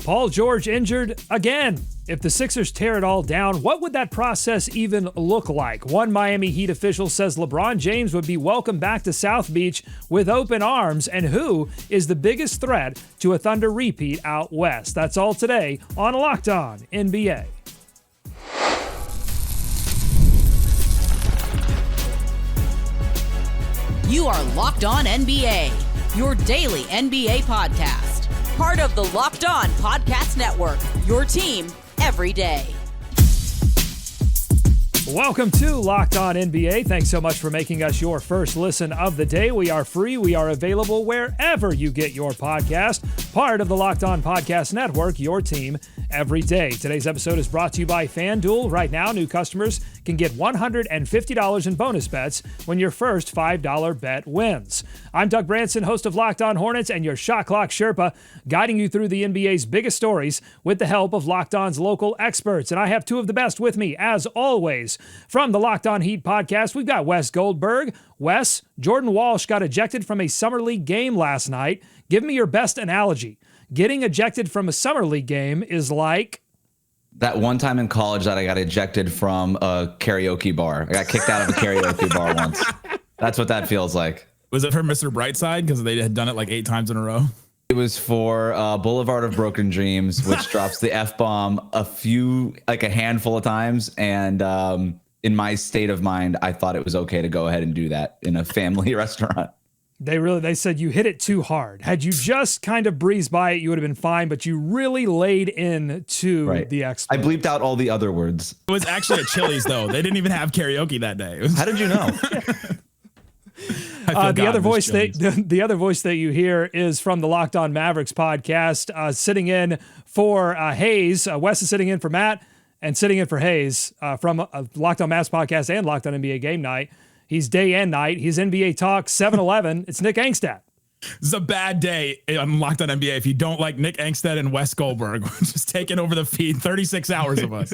Paul George injured again. If the Sixers tear it all down, what would that process even look like? One Miami Heat official says LeBron James would be welcomed back to South Beach with open arms. And who is the biggest threat to a Thunder repeat out west? That's all today on Locked On NBA. You are Locked On NBA, your daily NBA podcast. Part of the Locked On Podcast Network, your team every day. Welcome to Locked On NBA. Thanks so much for making us your first listen of the day. We are free. We are available wherever you get your podcast. Part of the Locked On Podcast Network, your team every day. Today's episode is brought to you by FanDuel. Right now, new customers can get $150 in bonus bets when your first $5 bet wins. I'm Doug Branson, host of Locked On Hornets and your Shot Clock Sherpa, guiding you through the NBA's biggest stories with the help of Locked On's local experts. And I have two of the best with me, as always. From the Locked On Heat podcast, we've got Wes Goldberg. Wes, Jordan Walsh got ejected from a Summer League game last night. Give me your best analogy. Getting ejected from a Summer League game is like... That one time in college that I got ejected from a karaoke bar. I got kicked out of a karaoke bar once. That's what that feels like. Was it for Mr. Brightside? Because they had done it like 8 times in a row. It was for Boulevard of Broken Dreams, which drops the F-bomb a handful of times. And in my state of mind, I thought it was okay to go ahead and do that in a family restaurant. They said you hit it too hard. Had you just kind of breezed by it, you would have been fine, but you really laid into the exploit. I bleeped out all the other words. It was actually at Chili's, though. They didn't even have karaoke that day. How did you know? The other voice that you hear is from the Locked On Mavericks podcast, sitting in for Hayes. Wes is sitting in for Matt and sitting in for Hayes from Locked On Mavs podcast and Locked On NBA Game Night. He's day and night. He's NBA Talk 7-Eleven. It's Nick Angstadt. This is a bad day on Locked On NBA if you don't like Nick Angstadt and Wes Goldberg. We're just taking over the feed, 36 hours of us.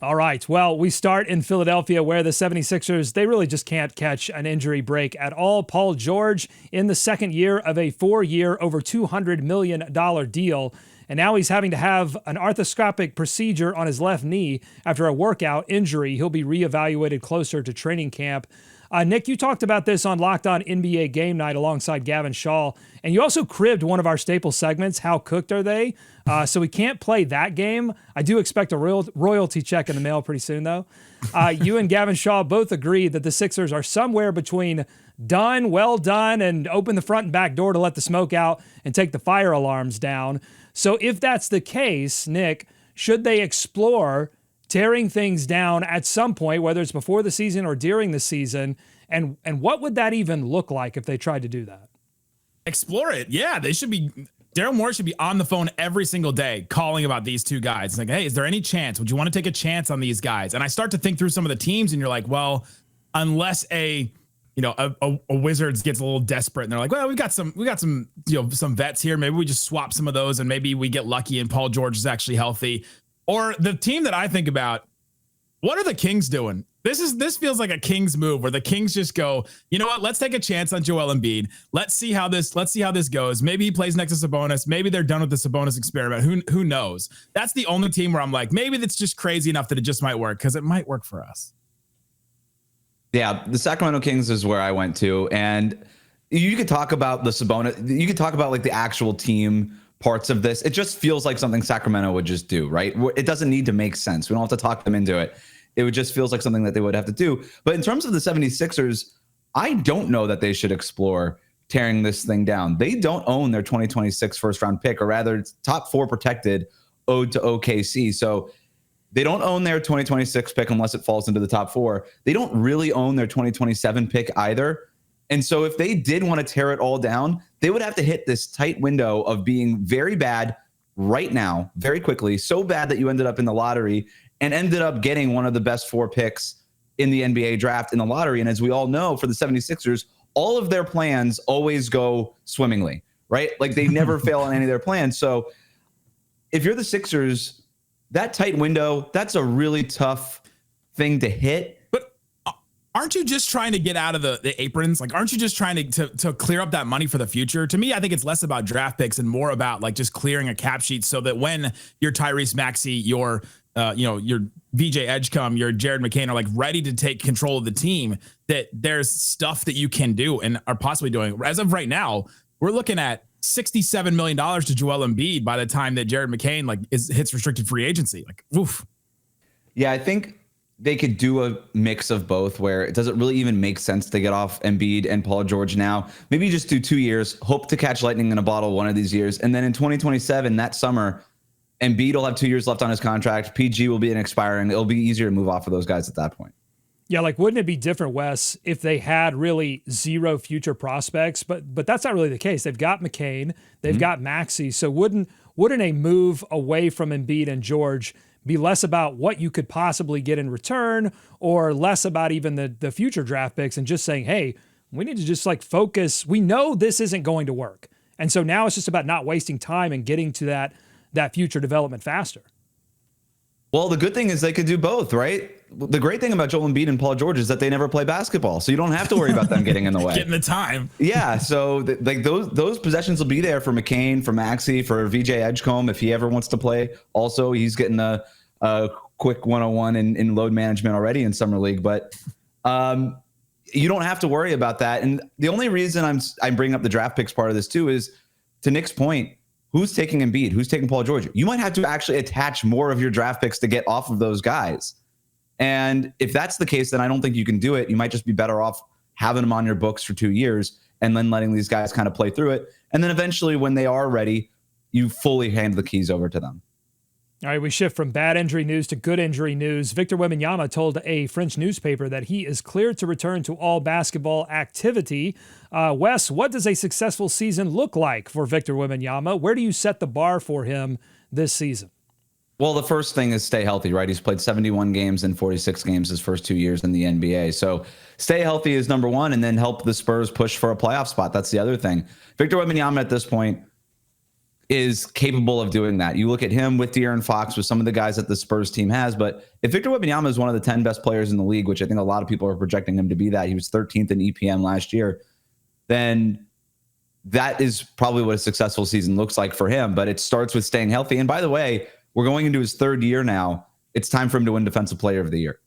All right. Well, we start in Philadelphia where the 76ers, they really just can't catch an injury break at all. Paul George in the second year of a 4-year, over $200 million deal. And now he's having to have an arthroscopic procedure on his left knee after a workout injury. He'll be reevaluated closer to training camp. Nick, you talked about this on Locked On NBA Game Night alongside Gavin Shaw, and you also cribbed one of our staple segments, How Cooked Are They? So we can't play that game. I do expect a royalty check in the mail pretty soon, though. You and Gavin Shaw both agree that the Sixers are somewhere between done, well done, and open the front and back door to let the smoke out and take the fire alarms down. So if that's the case, Nick, should they explore tearing things down at some point, whether it's before the season or during the season? And what would that even look like if they tried to do that? Explore it. Yeah, they should be. Daryl Morey should be on the phone every single day calling about these two guys. It's like, hey, is there any chance? Would you want to take a chance on these guys? And I start to think through some of the teams and you're like, well, unless a Wizards gets a little desperate and they're like, well, we got some vets here. Maybe we just swap some of those and maybe we get lucky and Paul George is actually healthy. Or the team that I think about, what are the Kings doing? This feels like a Kings move where the Kings just go, you know what? Let's take a chance on Joel Embiid. Let's see how this goes. Maybe he plays next to Sabonis. Maybe they're done with the Sabonis experiment. Who knows? That's the only team where I'm like, maybe that's just crazy enough that it just might work because it might work for us. Yeah, the Sacramento Kings is where I went to, and you could talk about the Sabonis. You could talk about like the actual team parts of this. It just feels like something Sacramento would just do, right? It doesn't need to make sense. We don't have to talk them into it. It would just feels like something that they would have to do. But in terms of the 76ers, I don't know that they should explore tearing this thing down. They don't own their 2026 first round pick, or rather it's top 4 protected, owed to OKC. So they don't own their 2026 pick unless it falls into the top 4. They don't really own their 2027 pick either. And so if they did want to tear it all down, they would have to hit this tight window of being very bad right now, very quickly, so bad that you ended up in the lottery and ended up getting one of the best 4 picks in the NBA draft in the lottery. And as we all know, for the 76ers, all of their plans always go swimmingly, right? Like they never fail on any of their plans. So if you're the Sixers, that tight window, that's a really tough thing to hit. But aren't you just trying to get out of the aprons? Like, aren't you just trying to clear up that money for the future? To me, I think it's less about draft picks and more about like just clearing a cap sheet so that when your Tyrese Maxey, your VJ Edgecombe, your Jared McCain are like ready to take control of the team, that there's stuff that you can do and are possibly doing. As of right now, we're looking at $67 million to Joel Embiid by the time that Jared McCain like hits restricted free agency. Like, oof. Yeah, I think they could do a mix of both where it doesn't really even make sense to get off Embiid and Paul George now. Maybe you just do 2 years, hope to catch lightning in a bottle one of these years. And then in 2027, that summer, Embiid will have 2 years left on his contract. PG will be an expiring. It'll be easier to move off of those guys at that point. Yeah, like wouldn't it be different, Wes, if they had really zero future prospects? But that's not really the case. They've got McCain, they've got Maxey. So wouldn't a move away from Embiid and George be less about what you could possibly get in return, or less about even the future draft picks, and just saying, hey, we need to just like focus. We know this isn't going to work. And so now it's just about not wasting time and getting to that future development faster. Well, the good thing is they could do both, right? The great thing about Joel Embiid and Paul George is that they never play basketball, so you don't have to worry about them getting in the way. Getting the time. Yeah, so like those possessions will be there for McCain, for Maxey, for VJ Edgecombe if he ever wants to play. Also, he's getting a quick 101 in load management already in summer league, but you don't have to worry about that. And the only reason I'm bringing up the draft picks part of this too is, to Nick's point, who's taking Embiid? Who's taking Paul George? You might have to actually attach more of your draft picks to get off of those guys. And if that's the case, then I don't think you can do it. You might just be better off having them on your books for 2 years and then letting these guys kind of play through it. And then eventually when they are ready, you fully hand the keys over to them. All right, we shift from bad injury news to good injury news. Victor Wembanyama told a French newspaper that he is cleared to return to all basketball activity. Wes, what does a successful season look like for Victor Wembanyama? Where do you set the bar for him this season? Well, the first thing is stay healthy, right? He's played 71 games and 46 games his first 2 years in the NBA. So stay healthy is number one, and then help the Spurs push for a playoff spot. That's the other thing. Victor Wembanyama at this point is capable of doing that. You look at him with De'Aaron Fox, with some of the guys that the Spurs team has, but if Victor Wembanyama is one of the 10 best players in the league, which I think a lot of people are projecting him to be, that he was 13th in EPM last year, then that is probably what a successful season looks like for him. But it starts with staying healthy. And by the way, we're going into his third year now. It's time for him to win Defensive Player of the Year.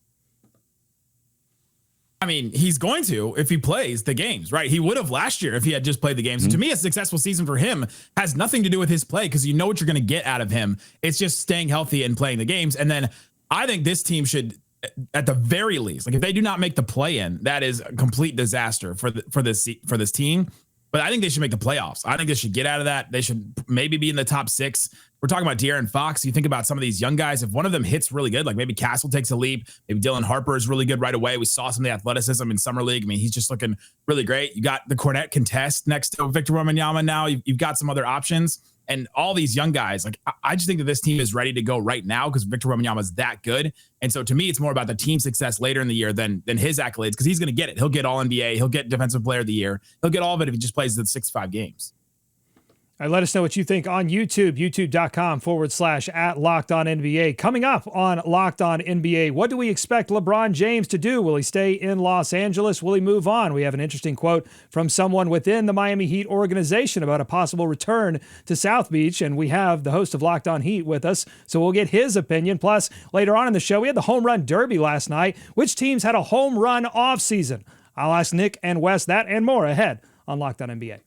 I mean, he's going to if he plays the games, right? He would have last year if he had just played the games. And to me, a successful season for him has nothing to do with his play, because you know what you're going to get out of him. It's just staying healthy and playing the games. And then I think this team should, at the very least, like if they do not make the play-in, that is a complete disaster for this team. But I think they should make the playoffs. I think they should get out of that. They should maybe be in the top 6. We're talking about De'Aaron Fox. You think about some of these young guys. If one of them hits really good, like maybe Castle takes a leap, maybe Dylan Harper is really good right away. We saw some of the athleticism in summer league. I mean, he's just looking really great. You got the Cornette contest next to Victor Wembanyama now. You've got some other options. And all these young guys, like I just think that this team is ready to go right now because Victor Wembanyama is that good. And so to me, it's more about the team success later in the year than his accolades, because he's going to get it. He'll get all NBA. He'll get Defensive Player of the Year. He'll get all of it if he just plays the 65 games. All right, let us know what you think on YouTube, youtube.com/@LockedOnNBA. Coming up on Locked On NBA, what do we expect LeBron James to do? Will he stay in Los Angeles? Will he move on? We have an interesting quote from someone within the Miami Heat organization about a possible return to South Beach, and we have the host of Locked On Heat with us, so we'll get his opinion. Plus, later on in the show, we had the home run derby last night. Which teams had a home run offseason? I'll ask Nick and Wes that and more ahead on Locked On NBA.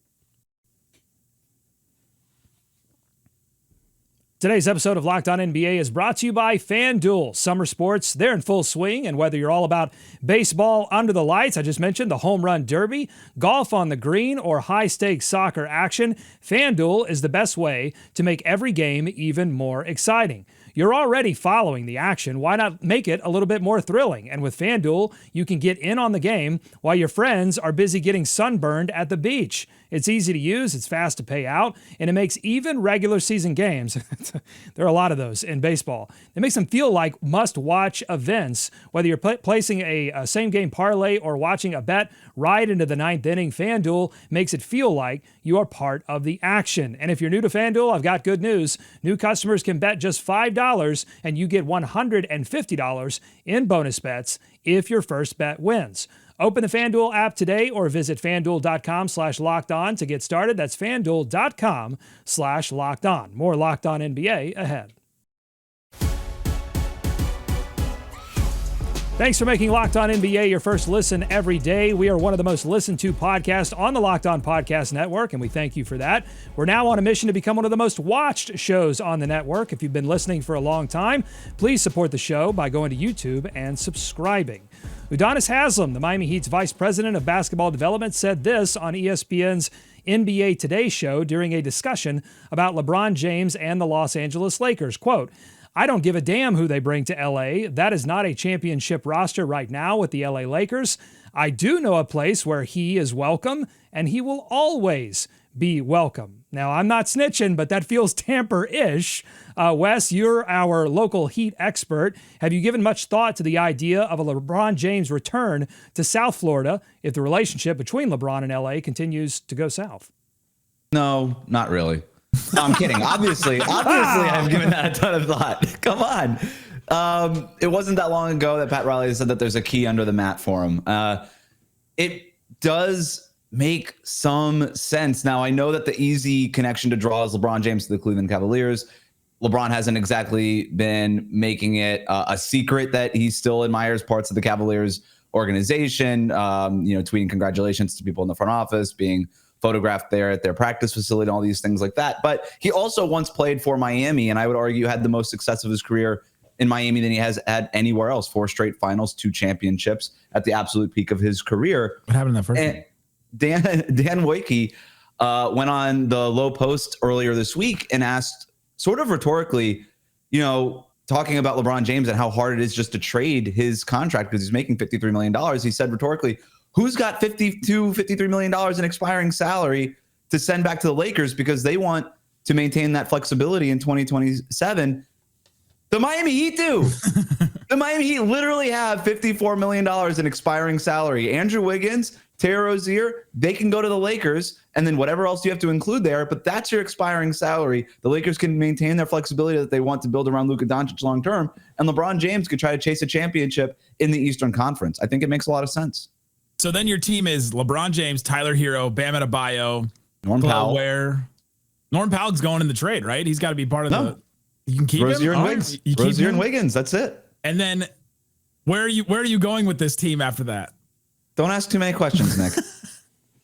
Today's episode of Locked On NBA is brought to you by FanDuel. Summer sports, they're in full swing, and whether you're all about baseball under the lights, I just mentioned the home run derby, golf on the green, or high-stakes soccer action, FanDuel is the best way to make every game even more exciting. You're already following the action. Why not make it a little bit more thrilling? And with FanDuel, you can get in on the game while your friends are busy getting sunburned at the beach. It's easy to use, it's fast to pay out, and it makes even regular season games, there are a lot of those in baseball, it makes them feel like must-watch events. Whether you're placing a same-game parlay or watching a bet right into the ninth inning, FanDuel makes it feel like you are part of the action. And if you're new to FanDuel, I've got good news. New customers can bet just $5 $1 and you get $150 in bonus bets if your first bet wins. Open the FanDuel app today or visit FanDuel.com/lockedon to get started. That's FanDuel.com/lockedon. More Locked On NBA ahead. Thanks for making Locked On NBA your first listen every day. We are one of the most listened to podcasts on the Locked On Podcast Network, and we thank you for that. We're now on a mission to become one of the most watched shows on the network. If you've been listening for a long time, please support the show by going to YouTube and subscribing. Udonis Haslem, the Miami Heat's vice president of basketball development, said this on ESPN's NBA Today show during a discussion about LeBron James and the Los Angeles Lakers. Quote, "I don't give a damn who they bring to LA. That is not a championship roster right now with the LA Lakers. I do know a place where he is welcome, and he will always be welcome." Now, I'm not snitching, but that feels tamper-ish. Wes, you're our local Heat expert. Have you given much thought to the idea of a LeBron James return to South Florida if the relationship between LeBron and LA continues to go south? No, not really. No, I'm kidding. Obviously, I've given that a ton of thought. Come on. It wasn't that long ago that Pat Riley said that there's a key under the mat for him. It does make some sense. Now, I know that the easy connection to draw is LeBron James to the Cleveland Cavaliers. LeBron hasn't exactly been making it a secret that he still admires parts of the Cavaliers organization, tweeting congratulations to people in the front office, being photographed there at their practice facility, and all these things like that. But he also once played for Miami, and I would argue had the most success of his career in Miami than he has had anywhere else. 4 straight finals, 2 championships at the absolute peak of his career. What happened in that first game? Dan Wojcicki went on the Low Post earlier this week and asked, sort of rhetorically, talking about LeBron James and how hard it is just to trade his contract because he's making $53 million. He said rhetorically, who's got $53 million in expiring salary to send back to the Lakers because they want to maintain that flexibility in 2027? The Miami Heat do. The Miami Heat literally have $54 million in expiring salary. Andrew Wiggins, Terry Rozier, they can go to the Lakers, and then whatever else you have to include there, but that's your expiring salary. The Lakers can maintain their flexibility that they want to build around Luka Doncic long term, and LeBron James could try to chase a championship in the Eastern Conference. I think it makes a lot of sense. So then your team is LeBron James, Tyler Hero, Bam Adebayo, Norm Powell. Norm Powell's going in the trade, right? He's got to be part of the. You can keep Rozier him. and Wiggins. Rozier and Wiggins. That's it. And then where are you going with this team after that? Don't ask too many questions, Nick.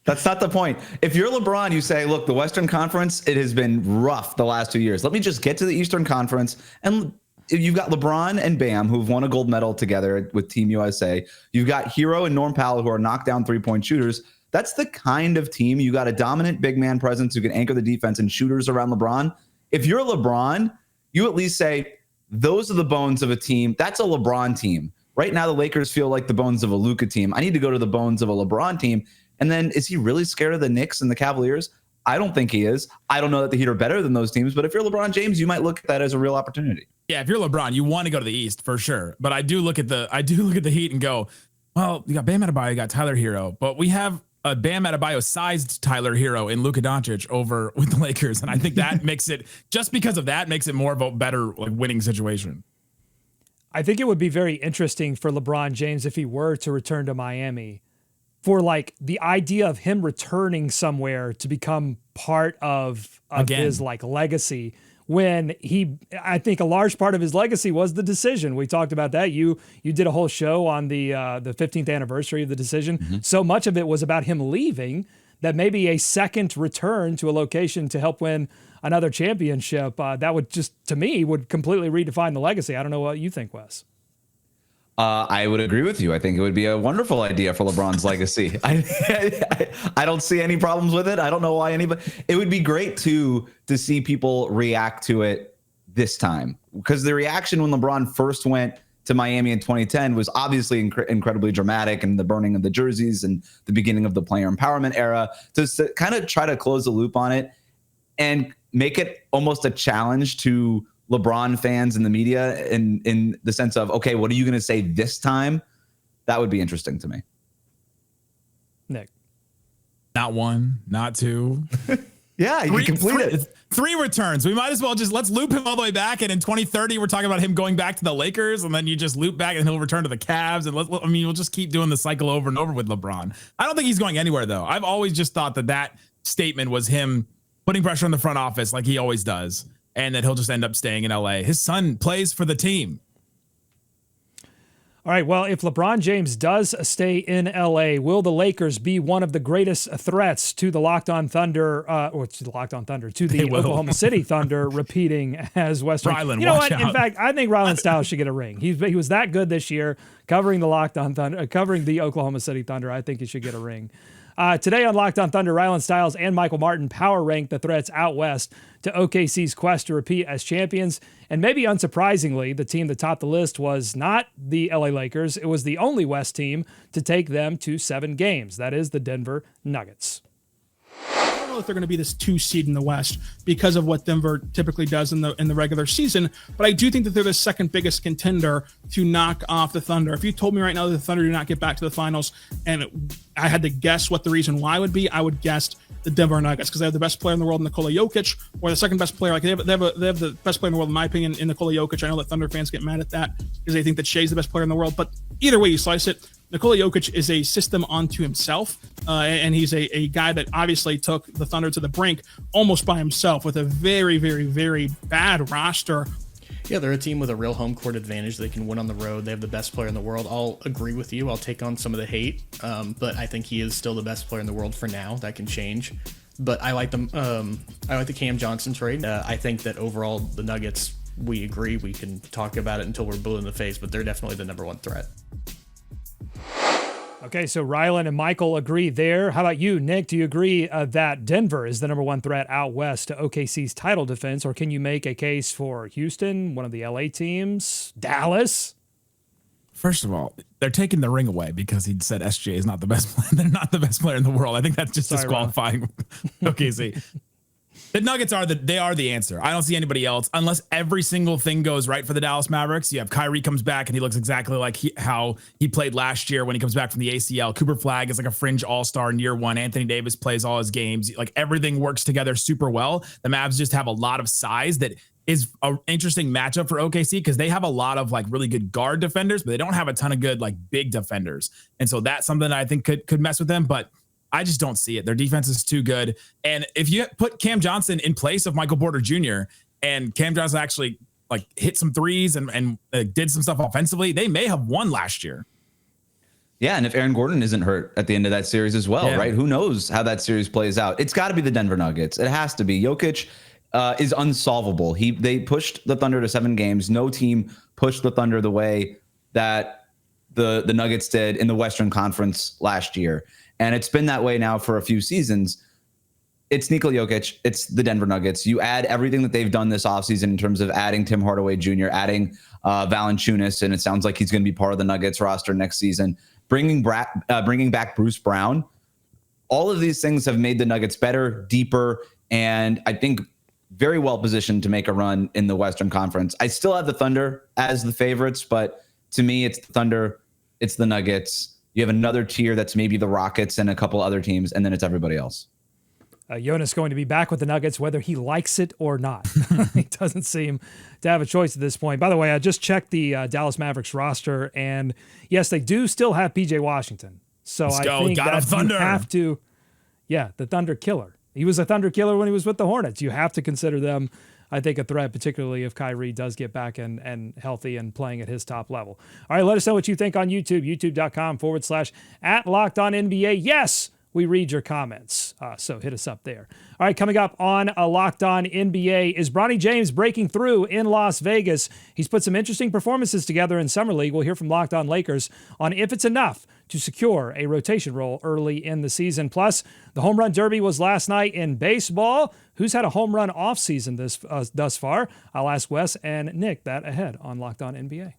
That's not the point. If you're LeBron, you say, look, the Western Conference, it has been rough the last 2 years. Let me just get to the Eastern Conference. And you've got LeBron and Bam, who've won a gold medal together with Team USA. You've got Hero and Norm Powell, who are knockdown 3-point shooters. That's the kind of team. You got a dominant big man presence who can anchor the defense and shooters around LeBron. If you're LeBron, you at least say, those are the bones of a team. That's a LeBron team. Right now, the Lakers feel like the bones of a Luka team. I need to go to the bones of a LeBron team. And then is he really scared of the Knicks and the Cavaliers? I don't think he is. I don't know that the Heat are better than those teams, but if you're LeBron James, you might look at that as a real opportunity. Yeah, if you're LeBron, you want to go to the East for sure. But I do look at the Heat and go, well, you got Bam Adebayo, you got Tyler Hero, but we have a Bam Adebayo sized Tyler Hero in Luka Doncic over with the Lakers, and I think that makes it, just because of that, makes it more of a better winning situation. I think it would be very interesting for LeBron James if he were to return to Miami, for the idea of him returning somewhere to become part of his legacy, when I think a large part of his legacy was the decision. We talked about that. You did a whole show on the 15th anniversary of the decision. Mm-hmm. So much of it was about him leaving that maybe a second return to a location to help win another championship, that would just, to me, would completely redefine the legacy. I don't know what you think, Wes. I would agree with you. I think it would be a wonderful idea for LeBron's legacy. I don't see any problems with it. I don't know why anybody. It would be great to see people react to it this time, because the reaction when LeBron first went to Miami in 2010 was obviously incredibly dramatic, and the burning of the jerseys and the beginning of the player empowerment era. To kind of try to close the loop on it and make it almost a challenge to LeBron fans and the media in the sense of, okay, what are you going to say this time? That would be interesting to me. Nick. Not one, not two. Yeah, he can complete it. 3 returns. We might as well let's loop him all the way back. And in 2030, we're talking about him going back to the Lakers, and then you just loop back and he'll return to the Cavs. And we'll just keep doing the cycle over and over with LeBron. I don't think he's going anywhere, though. I've always just thought that statement was him putting pressure on the front office like he always does, and that he'll just end up staying in LA. His son plays for the team. All right, well, if LeBron James does stay in LA, will the Lakers be one of the greatest threats to the Locked On Thunder, to the Oklahoma City Thunder, repeating as Western? Rylan, you know what? out. In fact, I think Rylan Stiles should get a ring. He was that good this year, covering the Locked On Thunder, covering the Oklahoma City Thunder. I think he should get a ring. Today on Locked On Thunder, Rylan Stiles and Michael Martin power rank the threats out west to OKC's quest to repeat as champions. And maybe unsurprisingly, the team that topped the list was not the LA Lakers. It was the only West team to take them to 7 games. That is the Denver Nuggets. I don't know if they're going to be this 2 seed in the West because of what Denver typically does in the regular season, but I do think that they're the second biggest contender to knock off the Thunder. If you told me right now that the Thunder do not get back to the finals and I had to guess what the reason why would be, I would guess the Denver Nuggets, because they have the best player in the world, Nikola Jokic, or the second best player. Like they have the best player in the world, in my opinion, in Nikola Jokic. I know that Thunder fans get mad at that because they think that Shea's the best player in the world, but either way you slice it, Nikola Jokic is a system unto himself, and he's a guy that obviously took the Thunder to the brink almost by himself with a very, very, very bad roster. Yeah, they're a team with a real home court advantage. They can win on the road. They have the best player in the world. I'll agree with you. I'll take on some of the hate, but I think he is still the best player in the world for now. That can change. But I like them. I like the Cam Johnson trade. I think that overall the Nuggets, we agree. We can talk about it until we're blue in the face, but they're definitely the number 1 threat. Okay, so Rylan and Michael agree there. How about you, Nick? Do you agree that Denver is the number 1 threat out west to OKC's title defense, or can you make a case for Houston, one of the LA teams, Dallas? First of all, they're taking the ring away because he said SGA is not the best player. They're not the best player in the world. I think that's just disqualifying OKC. The Nuggets are the answer. I don't see anybody else unless every single thing goes right for the Dallas Mavericks. You have Kyrie comes back and he looks exactly like how he played last year when he comes back from the ACL. Cooper Flagg is like a fringe all-star in year 1. Anthony Davis plays all his games. Like everything works together super well. The Mavs just have a lot of size that is an interesting matchup for OKC because they have a lot of like really good guard defenders, but they don't have a ton of good like big defenders. And so that's something that I think could mess with them. But I just don't see it. Their defense is too good. And if you put Cam Johnson in place of Michael Porter Jr. and Cam Johnson actually like hit some threes and did some stuff offensively, they may have won last year. Yeah, and if Aaron Gordon isn't hurt at the end of that series as well, right? Who knows how that series plays out? It's got to be the Denver Nuggets. It has to be. Jokic is unsolvable. They pushed the Thunder to 7 games. No team pushed the Thunder the way that the Nuggets did in the Western Conference last year. And it's been that way now for a few seasons. It's Nikola Jokic. It's the Denver Nuggets. You add everything that they've done this offseason in terms of adding Tim Hardaway Jr., adding Valanciunas, and it sounds like he's going to be part of the Nuggets roster next season, bringing back Bruce Brown. All of these things have made the Nuggets better, deeper, and I think very well positioned to make a run in the Western Conference. I still have the Thunder as the favorites, but to me, it's the Thunder, it's the Nuggets. You have another tier that's maybe the Rockets and a couple other teams, and then it's everybody else. Jonas going to be back with the Nuggets, whether he likes it or not. He doesn't seem to have a choice at this point. By the way, I just checked the Dallas Mavericks roster, and yes, they do still have PJ Washington. So I think that you have to, the Thunder killer. He was a Thunder killer when he was with the Hornets. You have to consider them, I think, a threat, particularly if Kyrie does get back and healthy and playing at his top level. All right, let us know what you think on YouTube, youtube.com/@LockedOnNBA. Yes, we read your comments, so hit us up there. All right, coming up on a Locked On NBA, is Bronny James breaking through in Las Vegas? He's put some interesting performances together in Summer League. We'll hear from Locked On Lakers on if it's enough to secure a rotation role early in the season. Plus, the home run derby was last night in baseball. Who's had a home run offseason thus far? I'll ask Wes and Nick that ahead on Locked On NBA.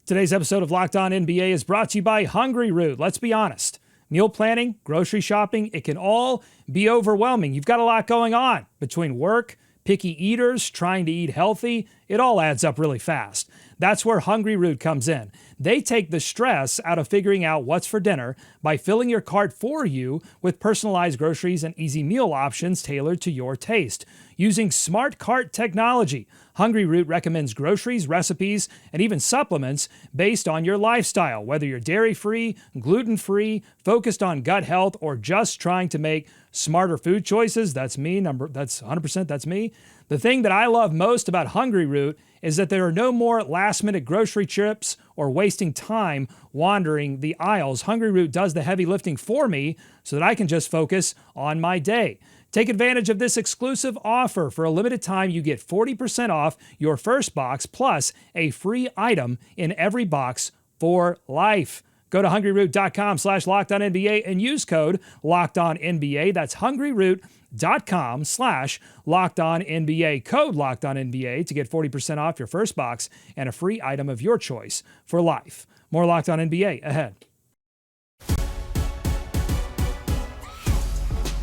Today's episode of Locked On NBA is brought to you by Hungry Root. Let's be honest. Meal planning, grocery shopping, it can all be overwhelming. You've got a lot going on between work, picky eaters, trying to eat healthy. it all adds up really fast. That's where Hungry Root comes in. They take the stress out of figuring out what's for dinner by filling your cart for you with personalized groceries and easy meal options tailored to your taste. Using smart cart technology, Hungry Root recommends groceries, recipes, and even supplements based on your lifestyle, whether you're dairy-free, gluten-free, focused on gut health, or just trying to make smarter food choices. That's me. That's 100%. That's me. The thing that I love most about Hungry Root is that there are no more last-minute grocery trips or wasting time wandering the aisles. Hungry Root does the heavy lifting for me so that I can just focus on my day. Take advantage of this exclusive offer. For a limited time, you get 40% off your first box plus a free item in every box for life. Go to hungryroot.com/LockedOnNBA and use code LockedOnNBA. That's hungryroot.com/LockedOnNBA. Code LockedOnNBA to get 40% off your first box and a free item of your choice for life. More Locked On NBA ahead.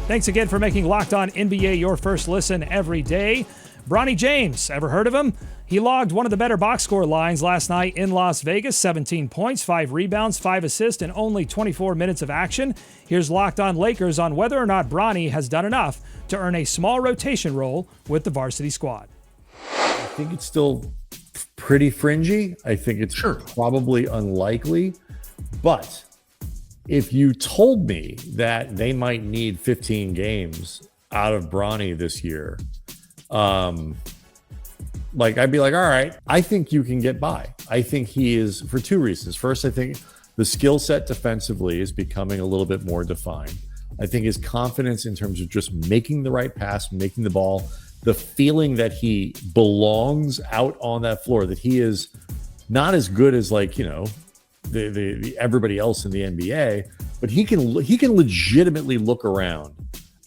Thanks again for making Locked On NBA your first listen every day. Bronny James, ever heard of him? He logged one of the better box score lines last night in Las Vegas, 17 points, 5 rebounds, 5 assists, and only 24 minutes of action. Here's Locked On Lakers on whether or not Bronny has done enough to earn a small rotation role with the varsity squad. I think it's still pretty fringy. I think it's probably unlikely, but if you told me that they might need 15 games out of Bronny this year, I'd be like, all right, I think you can get by. I think he is, for two reasons. First, I think the skill set defensively is becoming a little bit more defined. I think his confidence in terms of just making the right pass, making the ball, the feeling that he belongs out on that floor, that he is not as good as the everybody else in the NBA, but he can legitimately look around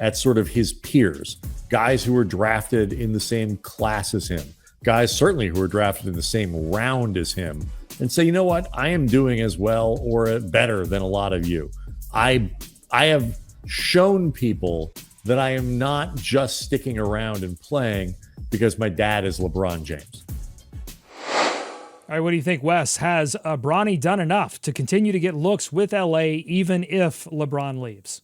at sort of his peers, guys who were drafted in the same class as him, guys certainly who were drafted in the same round as him, and say, you know what, I am doing as well or better than a lot of you. I have shown people that I am not just sticking around and playing because my dad is LeBron James. All right, what do you think, Wes? Has Bronny done enough to continue to get looks with LA even if LeBron leaves?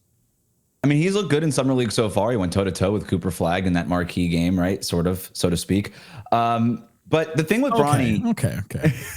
I mean, he's looked good in Summer League so far. He went toe-to-toe with Cooper Flagg in that marquee game, right? Sort of, so to speak. But the thing with Bronny,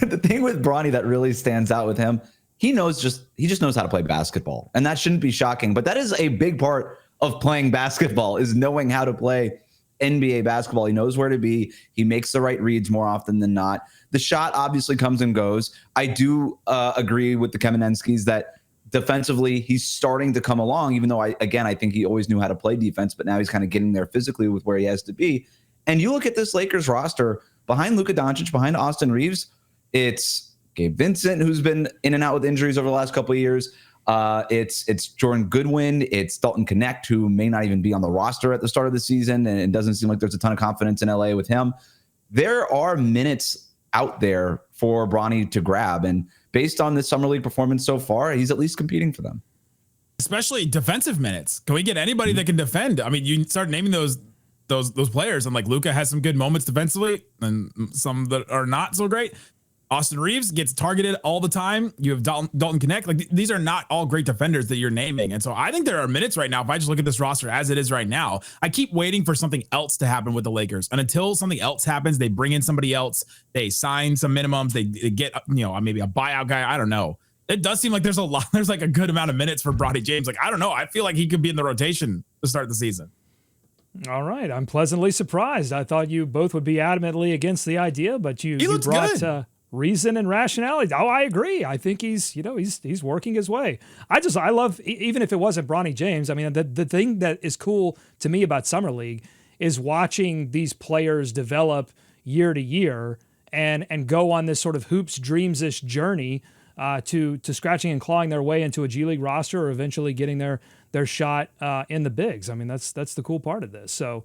the thing with Bronny that really stands out with him, he just knows how to play basketball. And that shouldn't be shocking. But that is a big part of playing basketball, is knowing how to play NBA basketball. He knows where to be. He makes the right reads more often than not. The shot obviously comes and goes. I do agree with the Kamenenskis that defensively he's starting to come along, even though I think he always knew how to play defense, but now he's kind of getting there physically with where he has to be. And you look at this Lakers roster, behind Luka Doncic, behind Austin Reeves, it's Gabe Vincent, who's been in and out with injuries over the last couple of years. It's Jordan Goodwin, it's Dalton Connect, who may not even be on the roster at the start of the season, and it doesn't seem like there's a ton of confidence in LA with him. There are minutes out there for Bronny to grab, and based on this Summer League performance so far, he's at least competing for them. Especially defensive minutes. Can we get anybody that can defend? I mean, you start naming those players, and like Luka has some good moments defensively and some that are not so great. Austin Reeves gets targeted all the time. You have Dalton Connect. Like, these are not all great defenders that you're naming. And so I think there are minutes right now. If I just look at this roster as it is right now, I keep waiting for something else to happen with the Lakers. And until something else happens, they bring in somebody else. They sign some minimums. They get, maybe a buyout guy. I don't know. It does seem like there's like a good amount of minutes for Bronny James. Like, I don't know. I feel like he could be in the rotation to start the season. All right. I'm pleasantly surprised. I thought you both would be adamantly against the idea, but you brought reason and rationality. Oh, I agree. I think he's working his way. I love, even if it wasn't Bronny James, I mean, the thing that is cool to me about Summer League is watching these players develop year to year and go on this sort of hoops dreams-ish journey to scratching and clawing their way into a G League roster or eventually getting their shot in the bigs. I mean, that's the cool part of this. So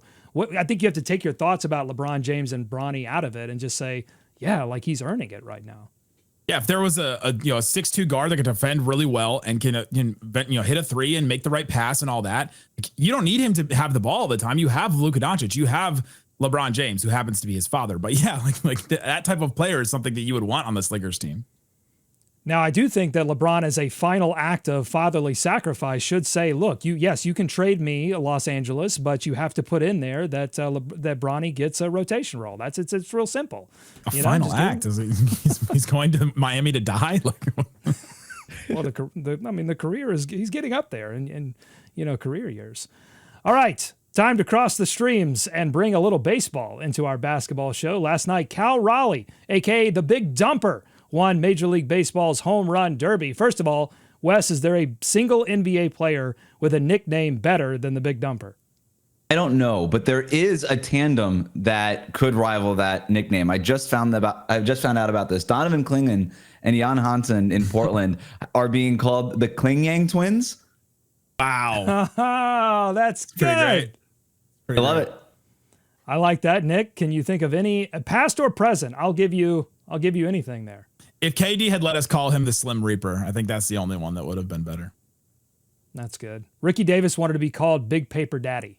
I think you have to take your thoughts about LeBron James and Bronny out of it and just say, yeah, like he's earning it right now. Yeah, if there was a 6'2" guard that could defend really well and can hit a three and make the right pass and all that, you don't need him to have the ball all the time. You have Luka Doncic. You have LeBron James, who happens to be his father. But yeah, that type of player is something that you would want on this Lakers team. Now, I do think that LeBron, as a final act of fatherly sacrifice, should say, look, you can trade me Los Angeles, but you have to put in there that that Bronny gets a rotation role. It's real simple. A final act? He's going to Miami to die? Well, the career he's getting up there in career years. All right, time to cross the streams and bring a little baseball into our basketball show. Last night, Cal Raleigh, a.k.a. the Big Dumper, won Major League Baseball's home run derby. First of all, Wes, is there a single NBA player with a nickname better than the Big Dumper? I don't know, but there is a tandem that could rival that nickname. I just found out about this. Donovan Clingan and Jan Hansen in Portland are being called the Klingyang twins. Wow. Oh, that's good. I love it. I like that. Nick, can you think of any past or present? I'll give you anything there. If KD had let us call him the Slim Reaper, I think that's the only one that would have been better. That's good. Ricky Davis wanted to be called Big Paper Daddy.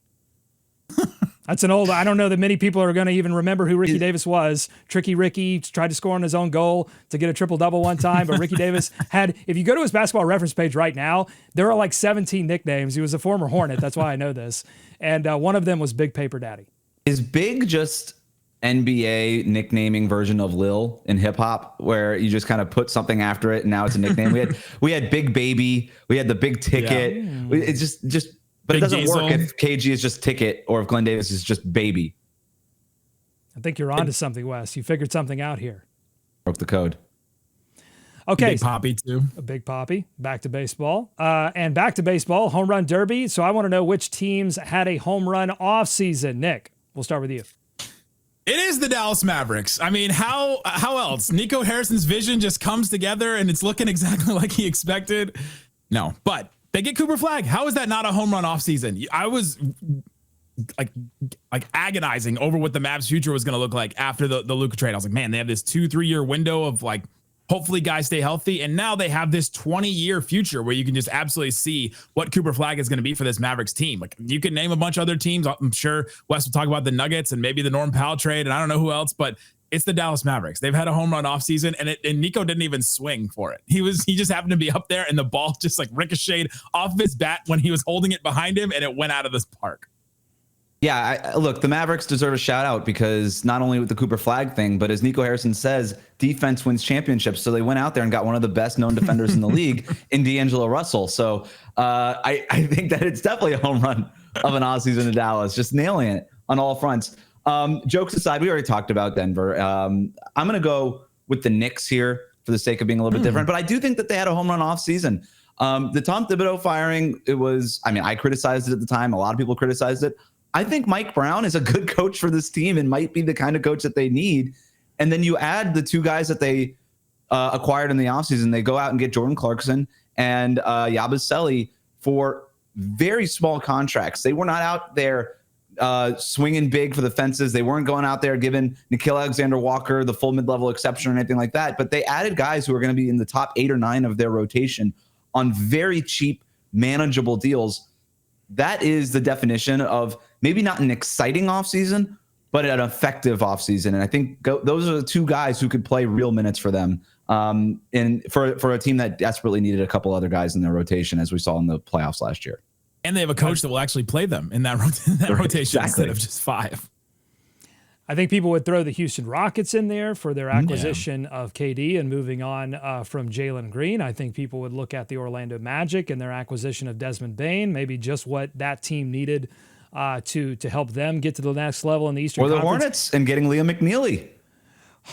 That's an old, I don't know that many people are going to even remember who Ricky Davis was. Tricky Ricky tried to score on his own goal to get a triple-double one time, but Ricky Davis had, if you go to his basketball reference page right now, there are like 17 nicknames. He was a former Hornet. That's why I know this. And one of them was Big Paper Daddy. Is Big just NBA nicknaming version of Lil in hip hop, where you just kind of put something after it and now it's a nickname? we had Big Baby, we had the Big Ticket. Yeah. It's just but Big it doesn't Diesel. Work if KG is just Ticket or if Glenn Davis is just Baby. I think you're onto something, Wes. You figured something out here. Broke the code. Okay. Big Poppy too. A Big Poppy. Back to baseball. And back to baseball, home run derby. So I want to know which teams had a home run off season. Nick, we'll start with you. It is the Dallas Mavericks. I mean, how else? Nico Harrison's vision just comes together and it's looking exactly like he expected. No, but they get Cooper Flagg. How is that not a home run offseason? I was like agonizing over what the Mavs future was going to look like after the Luka trade. I was like, man, they have this 2-3 year window of like, hopefully guys stay healthy. And now they have this 20-year future where you can just absolutely see what Cooper Flagg is going to be for this Mavericks team. Like you can name a bunch of other teams. I'm sure Wes will talk about the Nuggets and maybe the Norm Powell trade. And I don't know who else, but it's the Dallas Mavericks. They've had a home run offseason and Nico didn't even swing for it. He just happened to be up there and the ball just like ricocheted off of his bat when he was holding it behind him and it went out of this park. Yeah, look, the Mavericks deserve a shout out because not only with the Cooper Flagg thing, but as Nico Harrison says, defense wins championships. So they went out there and got one of the best known defenders in the league in D'Angelo Russell. So I think that it's definitely a home run of an offseason in Dallas, just nailing it on all fronts. Jokes aside, we already talked about Denver. I'm going to go with the Knicks here for the sake of being a little bit different, but I do think that they had a home run offseason. The Tom Thibodeau firing, I criticized it at the time. A lot of people criticized it. I think Mike Brown is a good coach for this team and might be the kind of coach that they need. And then you add the two guys that they acquired in the offseason. They go out and get Jordan Clarkson and Yabusele for very small contracts. They were not out there swinging big for the fences. They weren't going out there giving Nickeil Alexander-Walker the full mid-level exception or anything like that. But they added guys who are going to be in the top 8 or 9 of their rotation on very cheap, manageable deals. That is the definition of maybe not an exciting offseason, but an effective offseason. And I think those are the two guys who could play real minutes for them. And for a team that desperately needed a couple other guys in their rotation, as we saw in the playoffs last year. And they have a coach that will actually play them in that rotation instead of just 5. I think people would throw the Houston Rockets in there for their acquisition of KD and moving on from Jalen Green. I think people would look at the Orlando Magic and their acquisition of Desmond Bane, maybe just what that team needed to help them get to the next level in the Eastern Conference. Or the Hornets and getting Liam McNeely.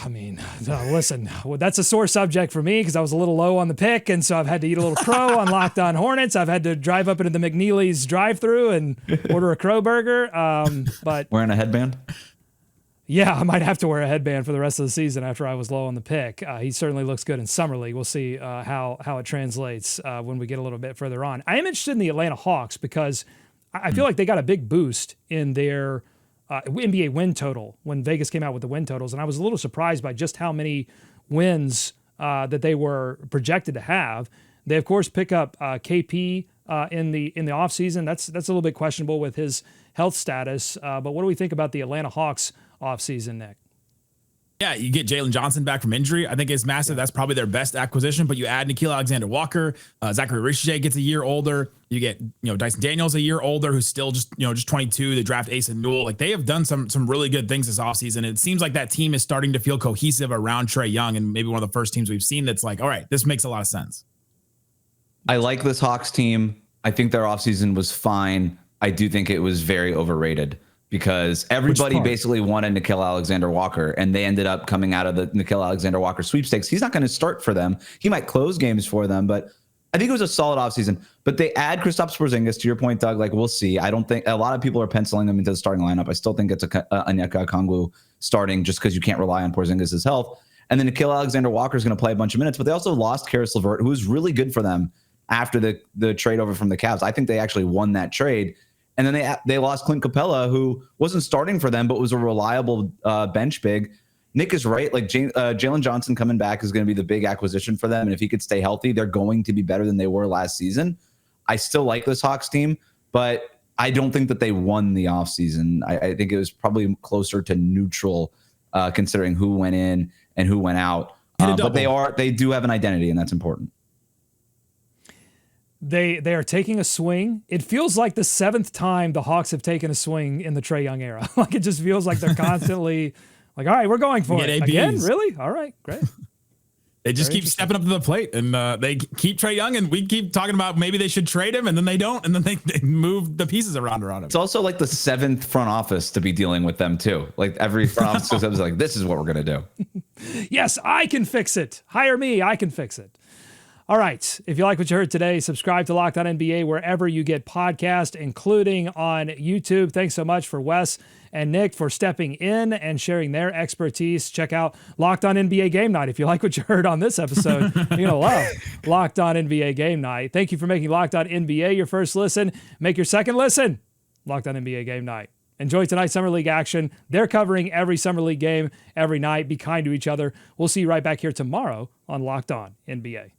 I mean, listen, that's a sore subject for me because I was a little low on the pick, and so I've had to eat a little crow on Locked On Hornets. I've had to drive up into the McNeely's drive-thru and order a crow burger. But wearing a headband? Yeah, I might have to wear a headband for the rest of the season after I was low on the pick. He certainly looks good in Summer League. We'll see how it translates when we get a little bit further on. I am interested in the Atlanta Hawks because I feel like they got a big boost in their NBA win total when Vegas came out with the win totals, and I was a little surprised by just how many wins that they were projected to have. They, of course, pick up KP in the offseason. That's a little bit questionable with his health status. But what do we think about the Atlanta Hawks offseason, Nick? Yeah, you get Jalen Johnson back from injury. I think it's massive. That's probably their best acquisition. But you add Nickeil Alexander-Walker, Zachary Richie gets a year older. You get Dyson Daniels a year older, who's still just 22. They draft Ace and Newell. Like, they have done some really good things this offseason. It seems like that team is starting to feel cohesive around Trae Young, and maybe one of the first teams we've seen that's like, all right, this makes a lot of sense. I like this Hawks team. I think their offseason was fine. I do think it was very overrated, because everybody basically wanted Nickeil Alexander-Walker, and they ended up coming out of the Nickeil Alexander-Walker sweepstakes. He's not going to start for them. He might close games for them, but I think it was a solid offseason. But they add Kristaps Porzingis, to your point, Doug. Like, we'll see. I don't think a lot of people are penciling him into the starting lineup. I still think it's a Onyeka Okongwu starting, just because you can't rely on Porzingis' health. And then Nickeil Alexander-Walker is going to play a bunch of minutes, but they also lost Karis LeVert, who was really good for them after the trade over from the Cavs. I think they actually won that trade. And then they lost Clint Capella, who wasn't starting for them, but was a reliable bench big. Nick is right. Like, Jalen Johnson coming back is going to be the big acquisition for them. And if he could stay healthy, they're going to be better than they were last season. I still like this Hawks team, but I don't think that they won the offseason. I think it was probably closer to neutral, considering who went in and who went out. But they do have an identity, and that's important. They are taking a swing. It feels like the 7th time the Hawks have taken a swing in the Trae Young era. Like, it just feels like they're constantly like, all right, we're going for it. Again? Really? All right, great. They just keep stepping up to the plate, and they keep Trae Young, and we keep talking about maybe they should trade him, and then they don't, and then they move the pieces around him. It's also like the 7th front office to be dealing with them too. Like, every front office is like, this is what we're going to do. Yes, I can fix it. Hire me. I can fix it. All right. If you like what you heard today, subscribe to Locked On NBA wherever you get podcasts, including on YouTube. Thanks so much for Wes and Nick for stepping in and sharing their expertise. Check out Locked On NBA Game Night. If you like what you heard on this episode, you're going to love Locked On NBA Game Night. Thank you for making Locked On NBA your first listen. Make your second listen Locked On NBA Game Night. Enjoy tonight's Summer League action. They're covering every Summer League game every night. Be kind to each other. We'll see you right back here tomorrow on Locked On NBA.